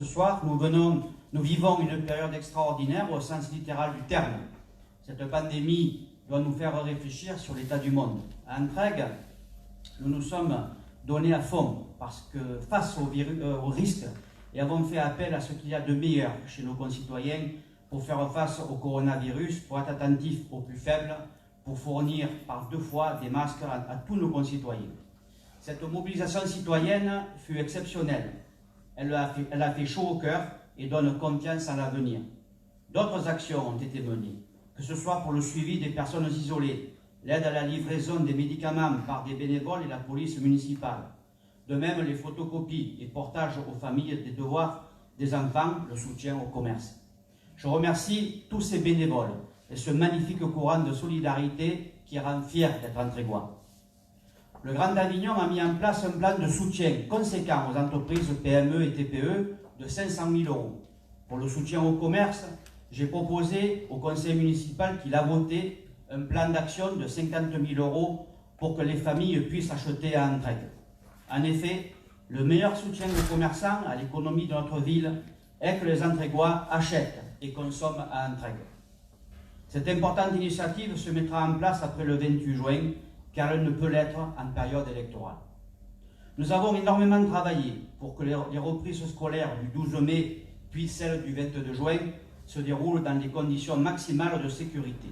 Ce soir, nous vivons une période extraordinaire au sens littéral du terme. Cette pandémie doit nous faire réfléchir sur l'état du monde. À Entraigues, nous nous sommes donnés à fond parce que face aux risques et avons fait appel à ce qu'il y a de meilleur chez nos concitoyens pour faire face au coronavirus, pour être attentifs aux plus faibles, pour fournir par 2 fois des masques à tous nos concitoyens. Cette mobilisation citoyenne fut exceptionnelle. Elle a fait chaud au cœur et donne confiance en l'avenir. D'autres actions ont été menées, que ce soit pour le suivi des personnes isolées, l'aide à la livraison des médicaments par des bénévoles et la police municipale. De même, les photocopies et portages aux familles des devoirs des enfants, le soutien au commerce. Je remercie tous ces bénévoles et ce magnifique courant de solidarité qui rend fier d'être Entraiguois. Le Grand Avignon a mis en place un plan de soutien conséquent aux entreprises PME et TPE de 500 000 €. Pour le soutien au commerce, j'ai proposé au conseil municipal qu'il a voté un plan d'action de 50 000 € pour que les familles puissent acheter à Entraigues. En effet, le meilleur soutien aux commerçants à l'économie de notre ville est que les Entraiguois achètent et consomment à Entraigues. Cette importante initiative se mettra en place après le 28 juin, car elle ne peut l'être en période électorale. Nous avons énormément travaillé pour que les reprises scolaires du 12 mai puis celles du 22 juin se déroulent dans des conditions maximales de sécurité.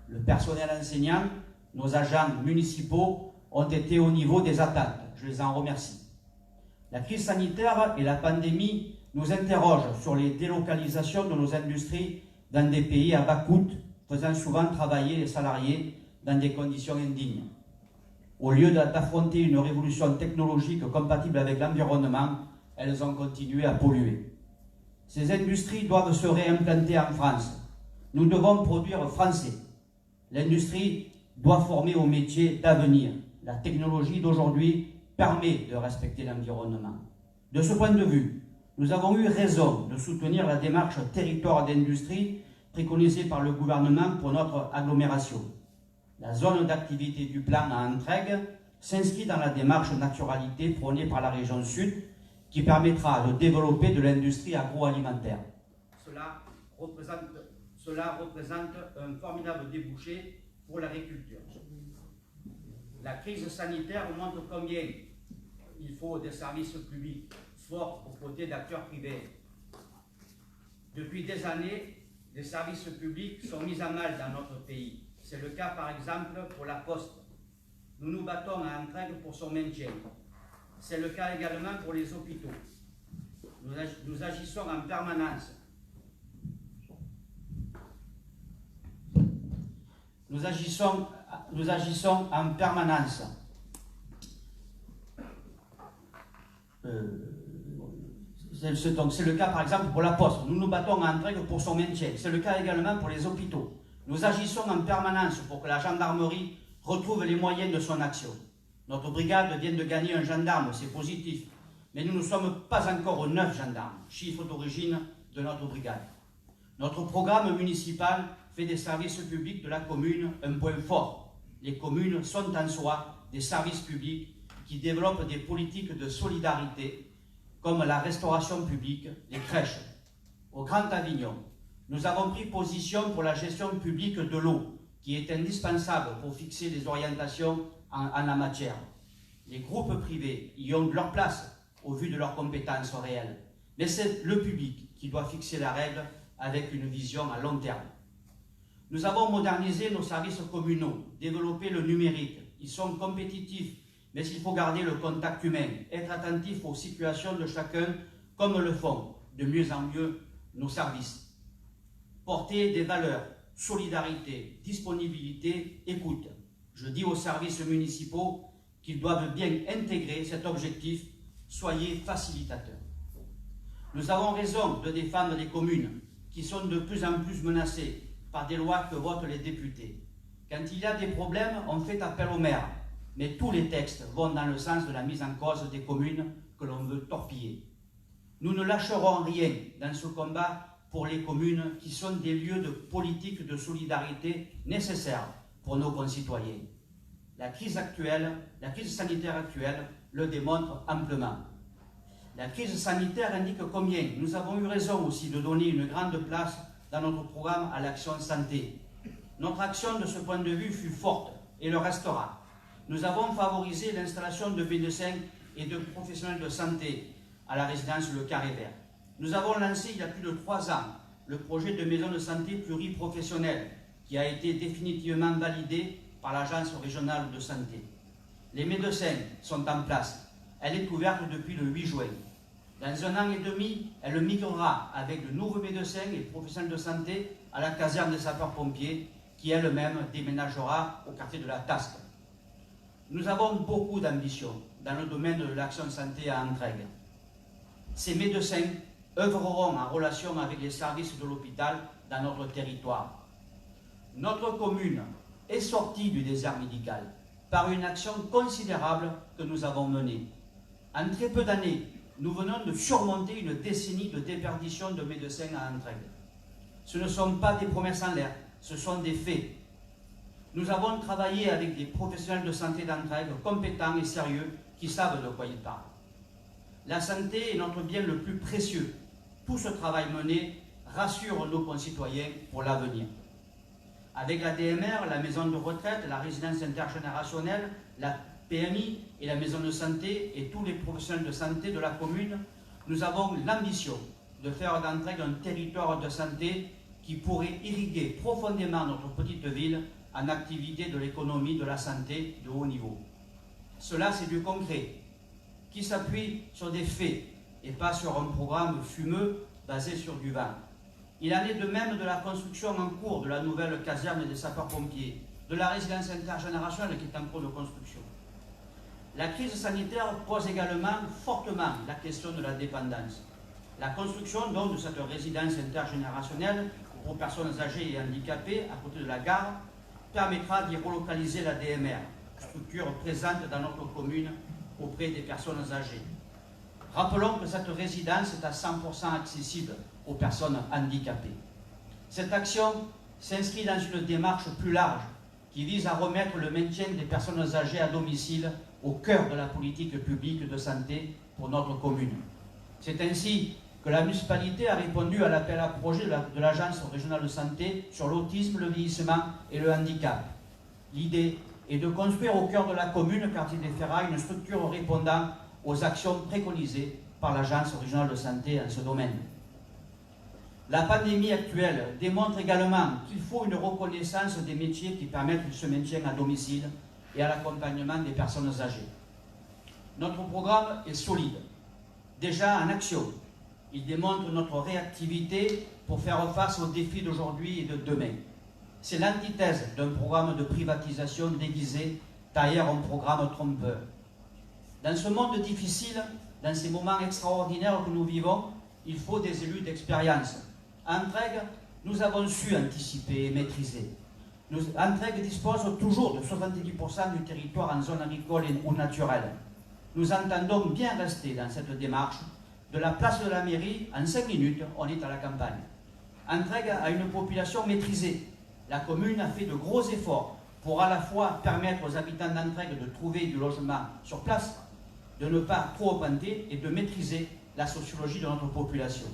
Le personnel enseignant, nos agents municipaux ont été au niveau des attentes. Je les en remercie. La crise sanitaire et la pandémie nous interrogent sur les délocalisations de nos industries dans des pays à bas coût, faisant souvent travailler les salariés dans des conditions indignes. Au lieu d'affronter une révolution technologique compatible avec l'environnement, elles ont continué à polluer. Ces industries doivent se réimplanter en France. Nous devons produire français. L'industrie doit former aux métiers d'avenir. La technologie d'aujourd'hui permet de respecter l'environnement. De ce point de vue, nous avons eu raison de soutenir la démarche territoire d'industrie préconisée par le gouvernement pour notre agglomération. La zone d'activité du plan à Entraigues s'inscrit dans la démarche naturalité prônée par la région sud qui permettra de développer de l'industrie agroalimentaire. Cela représente un formidable débouché pour l'agriculture. La crise sanitaire montre combien il faut des services publics forts aux côtés d'acteurs privés. Depuis des années, les services publics sont mis à mal dans notre pays. C'est le cas par exemple pour la Poste. Nous nous battons à Entraigues pour son maintien. C'est le cas également pour les hôpitaux. Nous agissons en permanence. Nous agissons en permanence. C'est le cas par exemple pour la Poste. Nous nous battons à Entraigues pour son maintien. C'est le cas également pour les hôpitaux. Nous agissons en permanence pour que la gendarmerie retrouve les moyens de son action. Notre brigade vient de gagner un gendarme, c'est positif. Mais nous ne sommes pas encore 9 gendarmes, chiffre d'origine de notre brigade. Notre programme municipal fait des services publics de la commune un point fort. Les communes sont en soi des services publics qui développent des politiques de solidarité, comme la restauration publique, les crèches. Au Grand Avignon, nous avons pris position pour la gestion publique de l'eau, qui est indispensable pour fixer les orientations en la matière. Les groupes privés y ont de leur place au vu de leurs compétences réelles, mais c'est le public qui doit fixer la règle avec une vision à long terme. Nous avons modernisé nos services communaux, développé le numérique. Ils sont compétitifs, mais il faut garder le contact humain, être attentif aux situations de chacun, comme le font de mieux en mieux nos services. Porter des valeurs, solidarité, disponibilité, écoute. Je dis aux services municipaux qu'ils doivent bien intégrer cet objectif. Soyez facilitateurs. Nous avons raison de défendre les communes qui sont de plus en plus menacées par des lois que votent les députés. Quand il y a des problèmes, on fait appel aux maires. Mais tous les textes vont dans le sens de la mise en cause des communes que l'on veut torpiller. Nous ne lâcherons rien dans ce combat pour les communes qui sont des lieux de politique de solidarité nécessaires pour nos concitoyens. La crise sanitaire actuelle le démontre amplement. La crise sanitaire indique combien nous avons eu raison aussi de donner une grande place dans notre programme à l'action santé. Notre action de ce point de vue fut forte et le restera. Nous avons favorisé l'installation de médecins et de professionnels de santé à la résidence Le Carré Vert. Nous avons lancé il y a plus de 3 ans le projet de maison de santé pluriprofessionnelle qui a été définitivement validé par l'Agence régionale de santé. Les médecins sont en place. Elle est ouverte depuis le 8 juin. Dans 1 an et demi, elle migrera avec de nouveaux médecins et professionnels de santé à la caserne des sapeurs-pompiers qui elle-même déménagera au quartier de la Tasque. Nous avons beaucoup d'ambition dans le domaine de l'action santé à Entraigues. Ces médecins œuvreront en relation avec les services de l'hôpital dans notre territoire. Notre commune est sortie du désert médical par une action considérable que nous avons menée. En très peu d'années, nous venons de surmonter une décennie de déperdition de médecins à Entraigues. Ce ne sont pas des promesses en l'air, ce sont des faits. Nous avons travaillé avec des professionnels de santé d'Entraigues compétents et sérieux qui savent de quoi ils parlent. La santé est notre bien le plus précieux. Tout ce travail mené rassure nos concitoyens pour l'avenir. Avec la DMR, la maison de retraite, la résidence intergénérationnelle, la PMI et la maison de santé et tous les professionnels de santé de la commune, nous avons l'ambition de faire d'Entraigues un territoire de santé qui pourrait irriguer profondément notre petite ville en activité de l'économie de la santé de haut niveau. Cela, c'est du concret, qui s'appuie sur des faits et pas sur un programme fumeux basé sur du vent. Il en est de même de la construction en cours de la nouvelle caserne des sapeurs-pompiers, de la résidence intergénérationnelle qui est en cours de construction. La crise sanitaire pose également fortement la question de la dépendance. La construction donc de cette résidence intergénérationnelle pour personnes âgées et handicapées à côté de la gare permettra d'y relocaliser la DMR, structure présente dans notre commune auprès des personnes âgées. Rappelons que cette résidence est à 100% accessible aux personnes handicapées. Cette action s'inscrit dans une démarche plus large qui vise à remettre le maintien des personnes âgées à domicile au cœur de la politique publique de santé pour notre commune. C'est ainsi que la municipalité a répondu à l'appel à projet de l'Agence régionale de santé sur l'autisme, le vieillissement et le handicap. L'idée est de construire au cœur de la commune, quartier des Ferrailles, une structure répondant aux actions préconisées par l'Agence régionale de santé en ce domaine. La pandémie actuelle démontre également qu'il faut une reconnaissance des métiers qui permettent ce maintien à domicile et à l'accompagnement des personnes âgées. Notre programme est solide, déjà en action. Il démontre notre réactivité pour faire face aux défis d'aujourd'hui et de demain. C'est l'antithèse d'un programme de privatisation déguisé derrière un programme trompeur. Dans ce monde difficile, dans ces moments extraordinaires que nous vivons, il faut des élus d'expérience. À Entraigues, nous avons su anticiper et maîtriser. Entraigues dispose toujours de 70% du territoire en zone agricole ou naturelle. Nous entendons bien rester dans cette démarche. De la place de la mairie, en 5 minutes, on est à la campagne. Entraigues a une population maîtrisée. La commune a fait de gros efforts pour à la fois permettre aux habitants d'Entraigues de trouver du logement sur place, de ne pas trop augmenter et de maîtriser la sociologie de notre population.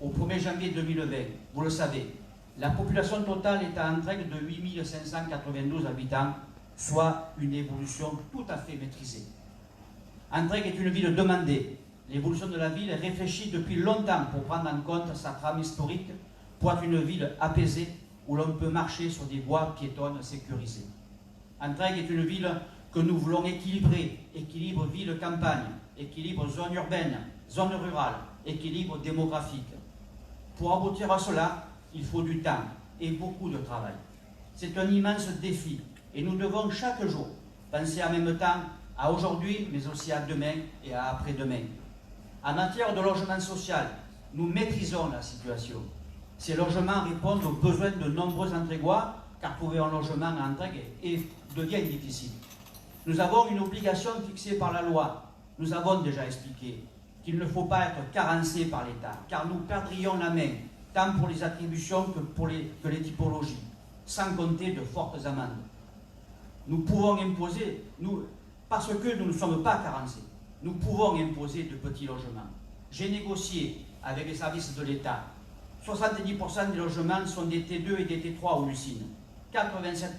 Au 1er janvier 2020, vous le savez, la population totale est à Entraigues de 8 592 habitants, soit une évolution tout à fait maîtrisée. Entraigues est une ville demandée. L'évolution de la ville est réfléchie depuis longtemps pour prendre en compte sa trame historique, pour être une ville apaisée où l'on peut marcher sur des voies piétonnes sécurisées. Entraigues est une ville que nous voulons équilibrer, équilibre ville-campagne, équilibre zone urbaine, zone rurale, équilibre démographique. Pour aboutir à cela, il faut du temps et beaucoup de travail. C'est un immense défi et nous devons chaque jour penser en même temps à aujourd'hui, mais aussi à demain et à après-demain. En matière de logement social, nous maîtrisons la situation. Ces logements répondent aux besoins de nombreux Entraiguois, car trouver un logement à Entraigues devient difficile. Nous avons une obligation fixée par la loi. Nous avons déjà expliqué qu'il ne faut pas être carencé par l'État, car nous perdrions la main, tant pour les attributions que les typologies, sans compter de fortes amendes. Nous pouvons imposer, parce que nous ne sommes pas carencés, nous pouvons imposer de petits logements. J'ai négocié avec les services de l'État. 70% des logements sont des T2 et des T3 au Lucine, 87%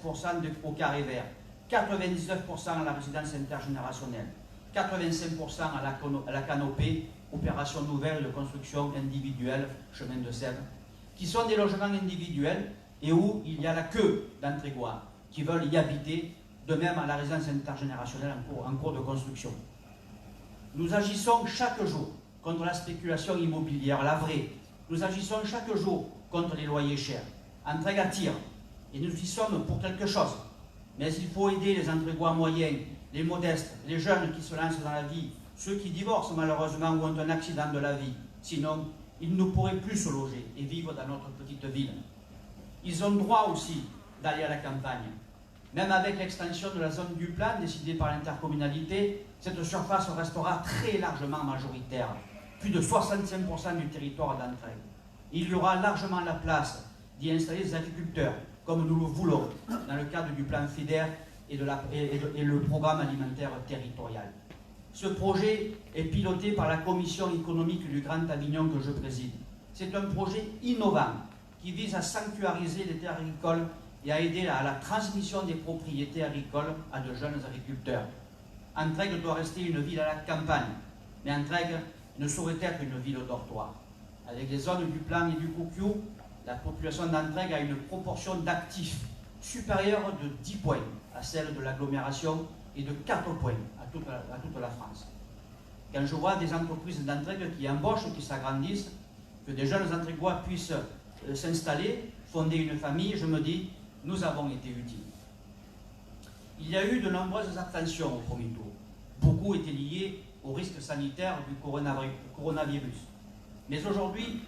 au carré vert, 99% à la résidence intergénérationnelle, 85% à la canopée, opération nouvelle de construction individuelle, chemin de Sèvres, qui sont des logements individuels et où il y a la queue d'Antrégois qui veulent y habiter, de même à la résidence intergénérationnelle en cours de construction. Nous agissons chaque jour contre la spéculation immobilière, la vraie. Nous agissons chaque jour contre les loyers chers. Entraigues attire, et nous y sommes pour quelque chose. Mais il faut aider les Antrégois moyens, les modestes, les jeunes qui se lancent dans la vie, ceux qui divorcent malheureusement ou ont un accident de la vie. Sinon, ils ne pourraient plus se loger et vivre dans notre petite ville. Ils ont droit aussi d'aller à la campagne. Même avec l'extension de la zone du plan décidée par l'intercommunalité, cette surface restera très largement majoritaire. Plus de 65% du territoire d'Entraigues. Il y aura largement la place d'y installer des agriculteurs, comme nous le voulons, dans le cadre du plan FEDER et le programme alimentaire territorial. Ce projet est piloté par la Commission économique du Grand Avignon que je préside. C'est un projet innovant qui vise à sanctuariser les terres agricoles et à aider à la transmission des propriétés agricoles à de jeunes agriculteurs. Entraigues doit rester une ville à la campagne, mais Entraigues ne saurait être une ville dortoir. Avec les zones du Plan et du Couquiou, la population d'Entraigues a une proportion d'actifs supérieure de 10 points à celle de l'agglomération et de 4 points à toute la France. Quand je vois des entreprises d'Entraigues qui embauchent, qui s'agrandissent, que des jeunes Entraiguois puissent s'installer, fonder une famille, je me dis, nous avons été utiles. Il y a eu de nombreuses abstentions au premier tour. Beaucoup étaient liés au risque sanitaire du coronavirus. Mais aujourd'hui,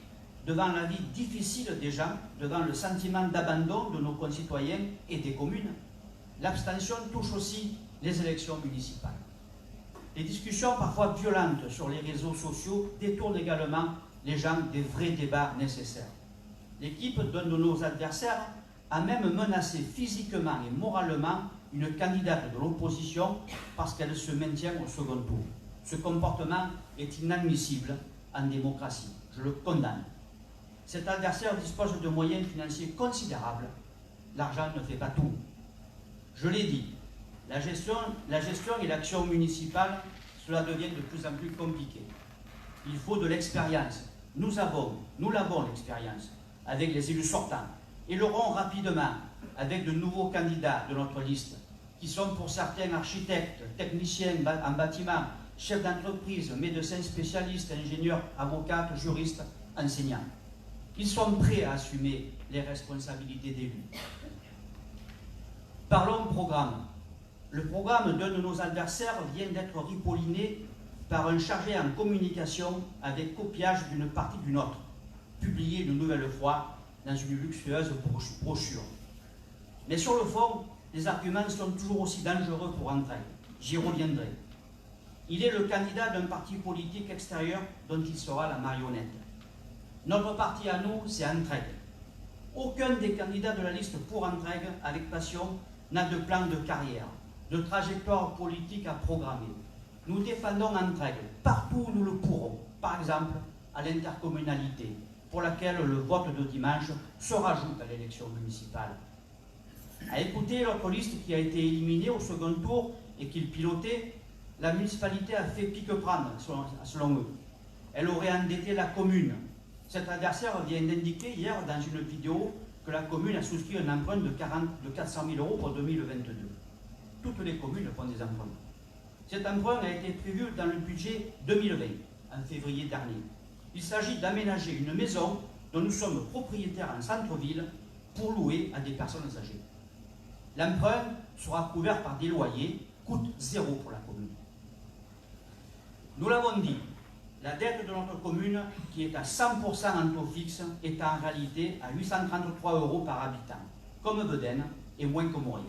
devant la vie difficile des gens, devant le sentiment d'abandon de nos concitoyens et des communes, l'abstention touche aussi les élections municipales. Les discussions parfois violentes sur les réseaux sociaux détournent également les gens des vrais débats nécessaires. L'équipe d'un de nos adversaires a même menacé physiquement et moralement une candidate de l'opposition parce qu'elle se maintient au second tour. Ce comportement est inadmissible en démocratie. Je le condamne. Cet adversaire dispose de moyens financiers considérables. L'argent ne fait pas tout. Je l'ai dit, la gestion et l'action municipale, cela devient de plus en plus compliqué. Il faut de l'expérience. Nous l'avons l'expérience avec les élus sortants et l'aurons rapidement avec de nouveaux candidats de notre liste qui sont pour certains architectes, techniciens en bâtiment, chefs d'entreprise, médecins spécialistes, ingénieurs, avocats, juristes, enseignants. Ils sont prêts à assumer les responsabilités d'élus. Parlons programme. Le programme d'un de nos adversaires vient d'être ripolliné par un chargé en communication avec copiage d'une partie d'une autre, publié une nouvelle fois dans une luxueuse brochure. Mais sur le fond, les arguments sont toujours aussi dangereux pour Entraigues. J'y reviendrai. Il est le candidat d'un parti politique extérieur dont il sera la marionnette. Notre parti à nous, c'est Entraigues. Aucun des candidats de la liste pour Entraigues, avec passion, n'a de plan de carrière, de trajectoire politique à programmer. Nous défendons Entraigues partout où nous le pourrons, par exemple à l'intercommunalité, pour laquelle le vote de dimanche se rajoute à l'élection municipale. À écouter l'autre liste qui a été éliminée au second tour et qu'il pilotait, la municipalité a fait pique-prendre, selon eux. Elle aurait endetté la commune. Cet adversaire vient d'indiquer hier dans une vidéo que la commune a souscrit un emprunt de 400 000 € pour 2022. Toutes les communes font des emprunts. Cet emprunt a été prévu dans le budget 2020, en février dernier. Il s'agit d'aménager une maison dont nous sommes propriétaires en centre-ville pour louer à des personnes âgées. L'emprunt sera couvert par des loyers, coûte zéro pour la commune. Nous l'avons dit, la dette de notre commune, qui est à 100% en taux fixe, est en réalité à 833 € par habitant, comme Bedaine et moins que Moria.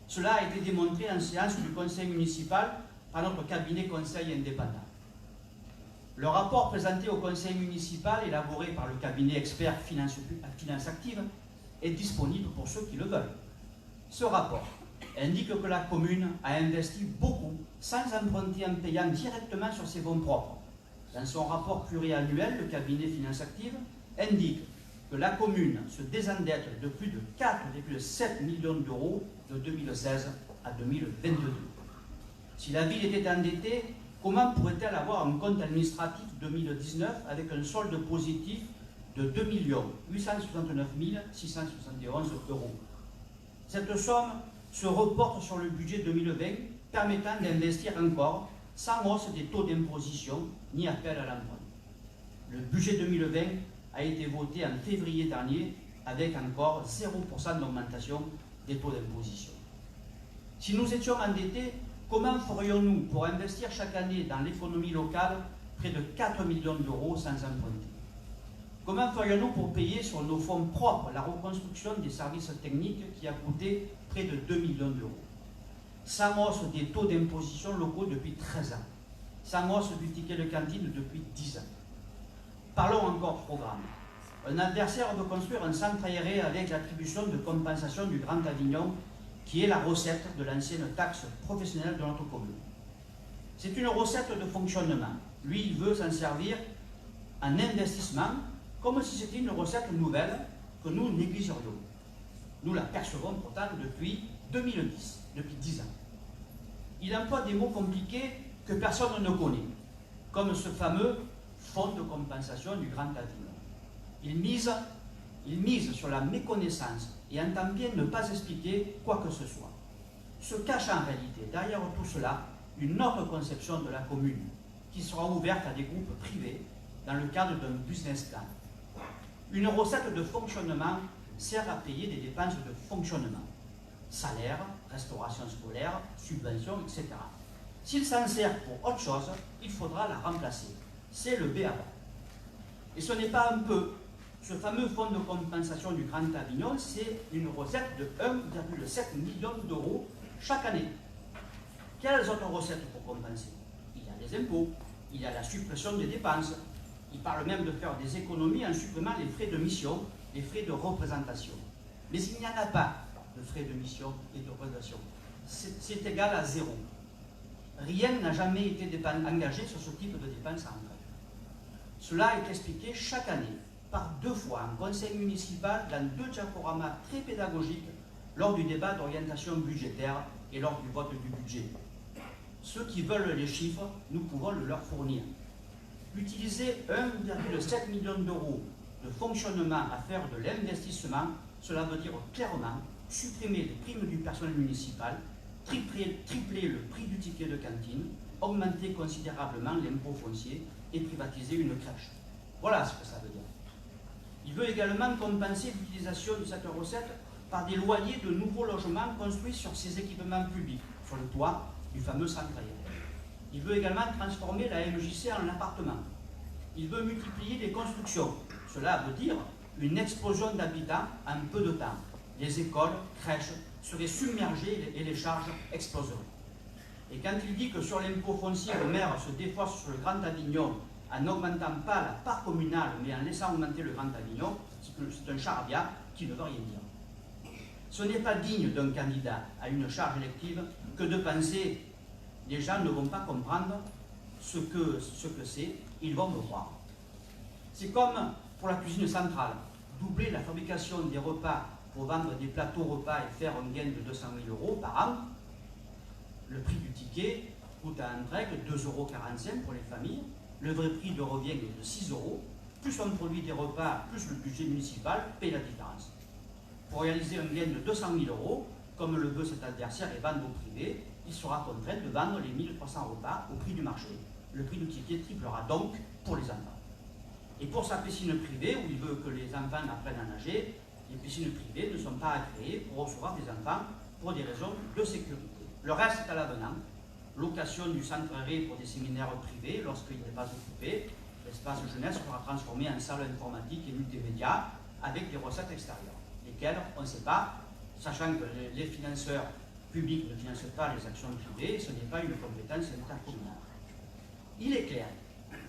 Cela a été démontré en séance du conseil municipal par notre cabinet conseil indépendant. Le rapport présenté au conseil municipal, élaboré par le cabinet expert Finance Active, est disponible pour ceux qui le veulent. Ce rapport indique que la commune a investi beaucoup sans emprunter en payant directement sur ses fonds propres. Dans son rapport pluriannuel, le cabinet Finance Active indique que la commune se désendette de plus de 4,7 millions d'euros de 2016 à 2022. Si la ville était endettée, comment pourrait-elle avoir un compte administratif 2019 avec un solde positif de 2 869 671 euros? Cette somme se reporte sur le budget 2020, permettant d'investir encore sans hausse des taux d'imposition ni appel à l'emprunt. Le budget 2020 a été voté en février dernier avec encore 0% d'augmentation des taux d'imposition. Si nous étions endettés, comment ferions-nous pour investir chaque année dans l'économie locale près de 4 millions d'euros sans emprunter? Comment ferions-nous pour payer sur nos fonds propres la reconstruction des services techniques qui a coûté près de 2 millions d'euros? Sans hausse des taux d'imposition locaux depuis 13 ans, sans hausse du ticket de cantine depuis 10 ans. Parlons encore programme. Un adversaire veut construire un centre aéré avec l'attribution de compensation du Grand Avignon, qui est la recette de l'ancienne taxe professionnelle de notre commune. C'est une recette de fonctionnement. Lui, il veut s'en servir en investissement, comme si c'était une recette nouvelle que nous négligerions. Nous la percevons pourtant depuis 2010, depuis 10 ans. Il emploie des mots compliqués que personne ne connaît, comme ce fameux fonds de compensation du Grand Avignon. Il mise sur la méconnaissance et entend bien ne pas expliquer quoi que ce soit. Se cache en réalité derrière tout cela une autre conception de la commune qui sera ouverte à des groupes privés dans le cadre d'un business plan. Une recette de fonctionnement sert à payer des dépenses de fonctionnement, salaire, restauration scolaire, subventions, etc. S'il s'en sert pour autre chose, il faudra la remplacer. C'est le b.a.-ba. Et ce n'est pas un peu. Ce fameux fonds de compensation du Grand Avignon, c'est une recette de 1,7 million d'euros chaque année. Quelles autres recettes pour compenser? Il y a les impôts, il y a la suppression des dépenses. Il parle même de faire des économies en supprimant les frais de mission, les frais de représentation. Mais il n'y en a pas de frais de mission et de représentation. C'est égal à zéro. Rien n'a jamais été engagé sur ce type de dépenses en vrai. Cela est expliqué chaque année par 2 fois en conseil municipal dans 2 diaporamas très pédagogiques lors du débat d'orientation budgétaire et lors du vote du budget. Ceux qui veulent les chiffres, nous pouvons le leur fournir. Utiliser 1,7 million d'euros de fonctionnement à faire de l'investissement, cela veut dire clairement supprimer les primes du personnel municipal, tripler le prix du ticket de cantine, augmenter considérablement l'impôt foncier et privatiser une crèche. Voilà ce que ça veut dire. Il veut également compenser l'utilisation de cette recette par des loyers de nouveaux logements construits sur ces équipements publics, sur le toit du fameux centre aéré. Il veut également transformer la MJC en appartement. Il veut multiplier les constructions. Cela veut dire une explosion d'habitants en peu de temps. Les écoles, crèches seraient submergées et les charges exploseraient. Et quand il dit que sur l'impôt foncier, le maire se défausse sur le Grand Avignon en n'augmentant pas la part communale, mais en laissant augmenter le Grand Avignon, c'est un charabia qui ne veut rien dire. Ce n'est pas digne d'un candidat à une charge élective que de penser les gens ne vont pas comprendre ce que c'est, ils vont me croire. C'est comme pour la cuisine centrale, doubler la fabrication des repas pour vendre des plateaux repas et faire un gain de 200 000 euros par an. Le prix du ticket coûte à Entregue 2,45 € pour les familles. Le vrai prix de revient est de 6 €. Plus on produit des repas, plus le budget municipal paye la différence. Pour réaliser un gain de 200 000 euros, comme le veut cet adversaire et vendre au privé, il sera contraint de vendre les 1300 repas au prix du marché. Le prix du ticket triplera donc pour les enfants. Et pour sa piscine privée, où il veut que les enfants apprennent à nager, les piscines privées ne sont pas agréées pour recevoir des enfants pour des raisons de sécurité. Le reste est à l'avenant. Location du centre aéré pour des séminaires privés lorsqu'il n'est pas occupé. L'espace jeunesse sera transformé en salle informatique et multimédia avec des recettes extérieures, lesquelles on ne sait pas, sachant que les financeurs publics ne financent pas les actions privées, ce n'est pas une compétence intercommunale. Il est clair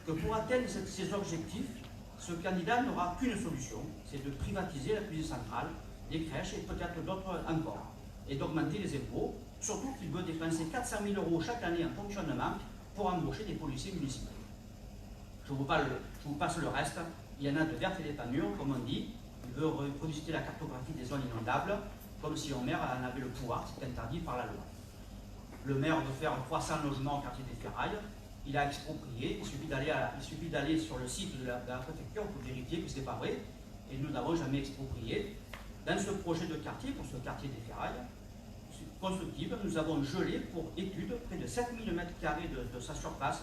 que pour atteindre ces objectifs, ce candidat n'aura qu'une solution, c'est de privatiser la cuisine centrale, les crèches et peut-être d'autres encore. et d'augmenter les impôts, surtout qu'il veut dépenser 400 000 € chaque année en fonctionnement pour embaucher des policiers municipaux. Je vous passe le reste. Il y en a de vertes et des pas mûres, comme on dit. Il veut revisiter la cartographie des zones inondables, comme si un maire en avait le pouvoir, c'est interdit par la loi. Le maire veut faire 300 logements au quartier des Ferrailles. Il a exproprié. Il suffit d'aller sur le site de la préfecture pour vérifier que ce n'est pas vrai. Et nous n'avons jamais exproprié. Dans ce projet de quartier, pour ce quartier des Ferrailles, constructible, nous avons gelé pour étude près de 7000 m² de sa surface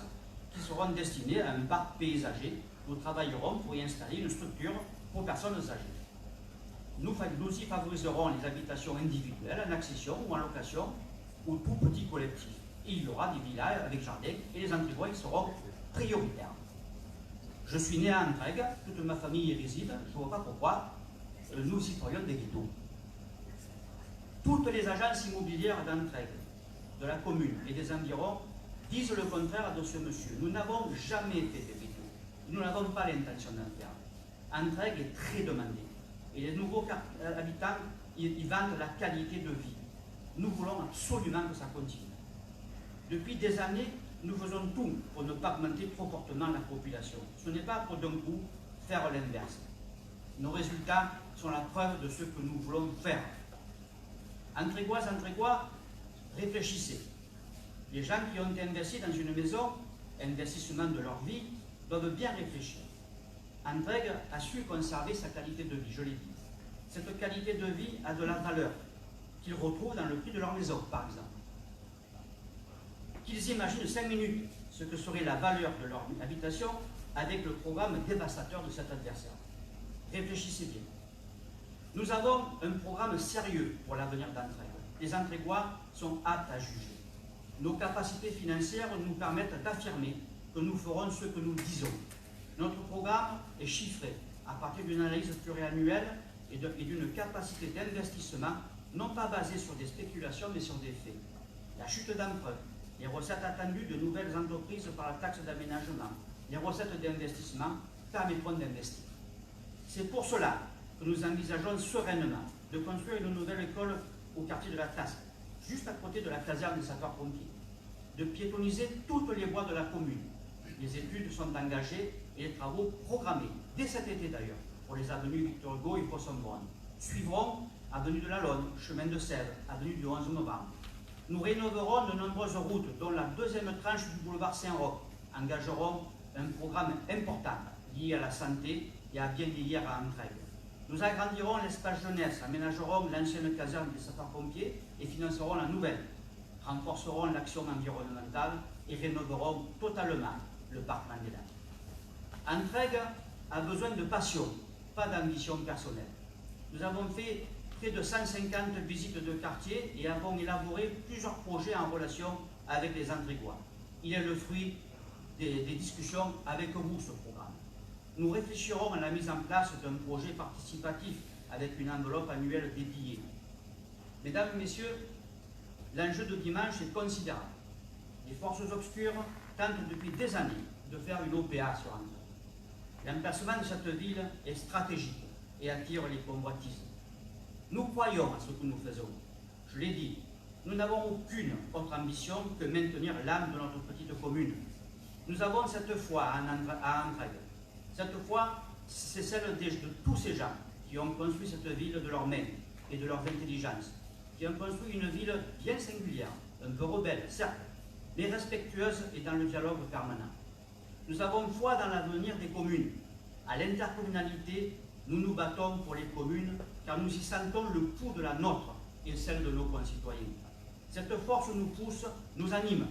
qui seront destinés à un parc paysager. Nous travaillerons pour y installer une structure pour personnes âgées. Nous y favoriserons les habitations individuelles en accession ou en location ou tout petit collectif. Et il y aura des villas avec jardin et les Antrigois seront prioritaires. Je suis né à Entraigues, toute ma famille y réside, je ne vois pas pourquoi nous citoyens des ghettos. Toutes les agences immobilières d'Entraigues, de la commune et des environs disent le contraire de ce monsieur. Nous n'avons jamais fait des ghettos. Nous n'avons pas l'intention d'en faire. Entraigues est très demandé. Et les nouveaux habitants, ils vendent la qualité de vie. Nous voulons absolument que ça continue. Depuis des années, nous faisons tout pour ne pas augmenter trop fortement la population. Ce n'est pas pour d'un coup faire l'inverse. Nos résultats sont la preuve de ce que nous voulons faire. Entraiguoises, Entraiguois, réfléchissez. Les gens qui ont investi dans une maison, investissement de leur vie, doivent bien réfléchir. Entraigues a su conserver sa qualité de vie, je l'ai dit. Cette qualité de vie a de la valeur qu'ils retrouvent dans le prix de leur maison, par exemple. Qu'ils imaginent 5 minutes ce que serait la valeur de leur habitation avec le programme dévastateur de cet adversaire. Réfléchissez bien. Nous avons un programme sérieux pour l'avenir d'Entraigues. Les Entraiguois sont aptes à juger. Nos capacités financières nous permettent d'affirmer que nous ferons ce que nous disons. Notre programme est chiffré à partir d'une analyse pluriannuelle et d'une capacité d'investissement non pas basée sur des spéculations mais sur des faits. La chute d'emprunt, les recettes attendues de nouvelles entreprises par la taxe d'aménagement, les recettes d'investissement permettront d'investir. C'est pour cela que nous envisageons sereinement de construire une nouvelle école au quartier de la Tasse, juste à côté de la caserne des sapeurs-pompiers, de piétoniser toutes les voies de la commune. Les études sont engagées et les travaux programmés, dès cet été d'ailleurs, pour les avenues Victor Hugo et Fosson-Born. Suivront avenue de la Lonne, chemin de Sèvres, avenue du 11 novembre. Nous rénoverons de nombreuses routes, dont la deuxième tranche du boulevard Saint-Roch. Engagerons un programme important lié à la santé et à bien vieillir à Entraigues. Nous agrandirons l'espace jeunesse, aménagerons l'ancienne caserne des sapeurs-pompiers et financerons la nouvelle. Renforcerons l'action environnementale et rénoverons totalement le parc Mandela. Entraigues a besoin de passion, pas d'ambition personnelle. Nous avons fait près de 150 visites de quartier et avons élaboré plusieurs projets en relation avec les Entraiguois. Il est le fruit des discussions avec vous, ce programme. Nous réfléchirons à la mise en place d'un projet participatif avec une enveloppe annuelle dédiée. Mesdames et messieurs, l'enjeu de dimanche est considérable. Les forces obscures tentent depuis des années de faire une OPA sur Entraigues. L'emplacement de cette ville est stratégique et attire les convoitises. Nous croyons à ce que nous faisons. Je l'ai dit, nous n'avons aucune autre ambition que maintenir l'âme de notre petite commune. Nous avons cette foi à Entraigues. Cette foi, c'est celle de tous ces gens qui ont construit cette ville de leurs mains et de leurs intelligences, qui ont construit une ville bien singulière, un peu rebelle, certes, mais respectueuse et dans le dialogue permanent. Nous avons foi dans l'avenir des communes. À l'intercommunalité, nous nous battons pour les communes car nous y sentons le pouls de la nôtre et celle de nos concitoyens. Cette force nous pousse, nous anime.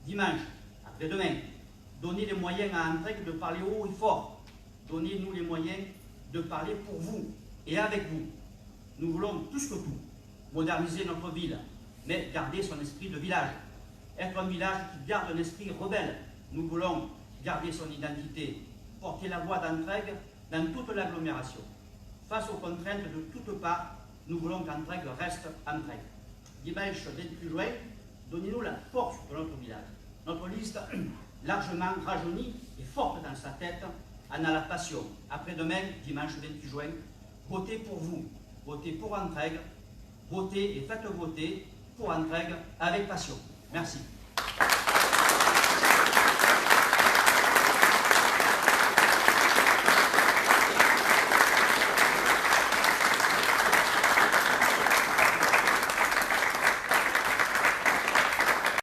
Dimanche, après-demain, donnez les moyens à Entraigues de parler haut et fort. Donnez-nous les moyens de parler pour vous et avec vous. Nous voulons plus que tout moderniser notre ville, mais garder son esprit de village. Être un village qui garde un esprit rebelle. Nous voulons garder son identité, porter la voix d'Entraigues dans toute l'agglomération. Face aux contraintes de toutes parts, nous voulons qu'Entraigues reste Entraigues. Dimanche 28 juin, donnez-nous la force de notre village. Notre liste, largement rajeunie et forte dans sa tête, en a la passion. Après-demain, dimanche 28 juin, votez pour vous, votez pour Entraigues votez et faites voter pour Anne Craig avec passion. Merci.